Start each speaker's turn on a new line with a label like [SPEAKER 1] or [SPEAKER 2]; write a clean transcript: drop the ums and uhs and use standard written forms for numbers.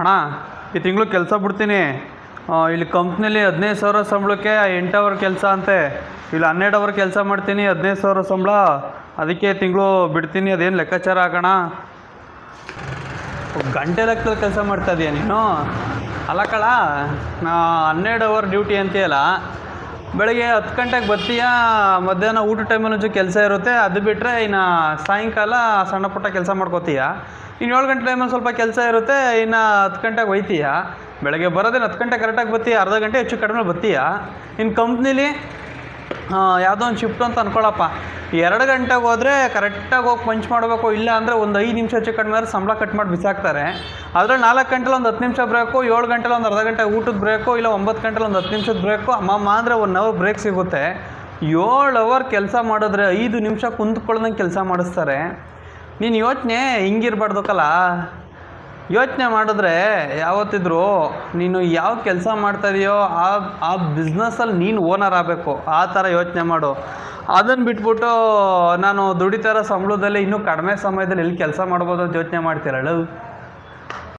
[SPEAKER 1] ಅಣ್ಣ ಈ ತಿಂಗಳು ಕೆಲಸ ಬಿಡ್ತೀನಿ. ಇಲ್ಲಿ ಕಂಪ್ನಿಲಿ 15,000 ಸಂಬಳಕ್ಕೆ 8 ಅವರ್ ಕೆಲಸ ಅಂತೆ. ಇಲ್ಲಿ 12 ಅವರ್ ಕೆಲಸ ಮಾಡ್ತೀನಿ, 15,000 ಸಂಬಳ. ಅದಕ್ಕೆ ತಿಂಗಳು ಬಿಡ್ತೀನಿ. ಅದೇನು ಲೆಕ್ಕಾಚಾರ ಆಗೋಣ? ಗಂಟೆ ಲೆಕ್ಕದಲ್ಲಿ ಕೆಲಸ ಮಾಡ್ತಾ ಇದೀಯ ನೀನು? ಅಲ್ಲ ಕಳ, 12 ಅವರ್ ಡ್ಯೂಟಿ ಅಂತೀಯಲ್ಲ. ಬೆಳಗ್ಗೆ 10 ಗಂಟೆಗೆ ಬರ್ತೀಯ, ಮಧ್ಯಾಹ್ನ ಊಟ ಟೈಮಲ್ಲಿ ಒಂಚೂರು ಕೆಲಸ ಇರುತ್ತೆ. ಅದು ಬಿಟ್ಟರೆ ಇನ್ನು ಸಾಯಂಕಾಲ ಸಣ್ಣ ಪುಟ್ಟ ಕೆಲಸ ಮಾಡ್ಕೋತೀಯ. ಇನ್ನು 7 ಗಂಟೆ ಟೈಮಲ್ಲಿ ಸ್ವಲ್ಪ ಕೆಲಸ ಇರುತ್ತೆ. ಇನ್ನು 10 ಗಂಟೆಗೆ ಹೋಯ್ತೀಯ. ಬೆಳಗ್ಗೆ ಬರೋದೇನು 10 ಗಂಟೆ ಕರೆಕ್ಟಾಗಿ ಬರ್ತೀಯ, ಅರ್ಧ ಗಂಟೆ ಹೆಚ್ಚು ಕಡಿಮೆ ಬರ್ತೀಯ. ಇನ್ನು ಕಂಪ್ನಿಲಿ ಯಾವುದೋ ಒಂದು ಶಿಫ್ಟ್ ಅಂತ ಅಂದ್ಕೊಳ್ಳಪ್ಪ, 2 ಗಂಟೆಗೆ ಹೋದರೆ ಕರೆಕ್ಟಾಗಿ ಹೋಗಿ ಪಂಚ್ ಮಾಡಬೇಕು. ಇಲ್ಲ ಅಂದರೆ ಒಂದು 5 ನಿಮಿಷ ಹೆಚ್ಚು ಕಡಿಮೆ ಆದರೆ ಸಂಬಳ ಕಟ್ ಮಾಡಿ ಬಿಸಾಕ್ತಾರೆ. ಅದರಲ್ಲಿ 4 ಗಂಟೆಲಿ ಒಂದು 10 ನಿಮಿಷ ಬ್ರೇಕು, 7 ಗಂಟೆಲಿ ಒಂದು ಅರ್ಧ ಗಂಟೆ ಊಟದ ಬ್ರೇಕು, ಇಲ್ಲ 9 ಗಂಟೆಲಿ ಒಂದು 10 ನಿಮಿಷದ ಬ್ರೇಕು, ಅಮ್ಮಮ್ಮ ಅಂದರೆ 1 ಅವರ್ ಬ್ರೇಕ್ ಸಿಗುತ್ತೆ. 7 ಅವರ್ ಕೆಲಸ ಮಾಡಿದ್ರೆ 5 ನಿಮಿಷ ಕುಂತ್ಕೊಳ್ದಂಗೆ ಕೆಲಸ ಮಾಡಿಸ್ತಾರೆ. ನೀನು ಯೋಚನೆ ಹಿಂಗಿರ್ಬಾರ್ದಕ್ಕಲ್ಲ. ಯೋಚನೆ ಮಾಡಿದ್ರೆ ಯಾವತ್ತಿದ್ರು ನೀನು ಯಾವ ಕೆಲಸ ಮಾಡ್ತಾಯಿದೆಯೋ ಆ ಬಿಸ್ನೆಸ್ಸಲ್ಲಿ ನೀನು ಓನರ್ ಆಗಬೇಕು. ಆ ಥರ ಯೋಚನೆ ಮಾಡು. ಅದನ್ನು ಬಿಟ್ಬಿಟ್ಟು ನಾನು ದುಡಿತಾರ ಸಂಬಳದಲ್ಲಿ ಇನ್ನೂ ಕಡಿಮೆ ಸಮಯದಲ್ಲಿ ಎಲ್ಲಿ ಕೆಲಸ ಮಾಡ್ಬೋದು ಅಂತ ಯೋಚನೆ ಮಾಡ್ತೀರಲ್ಲ.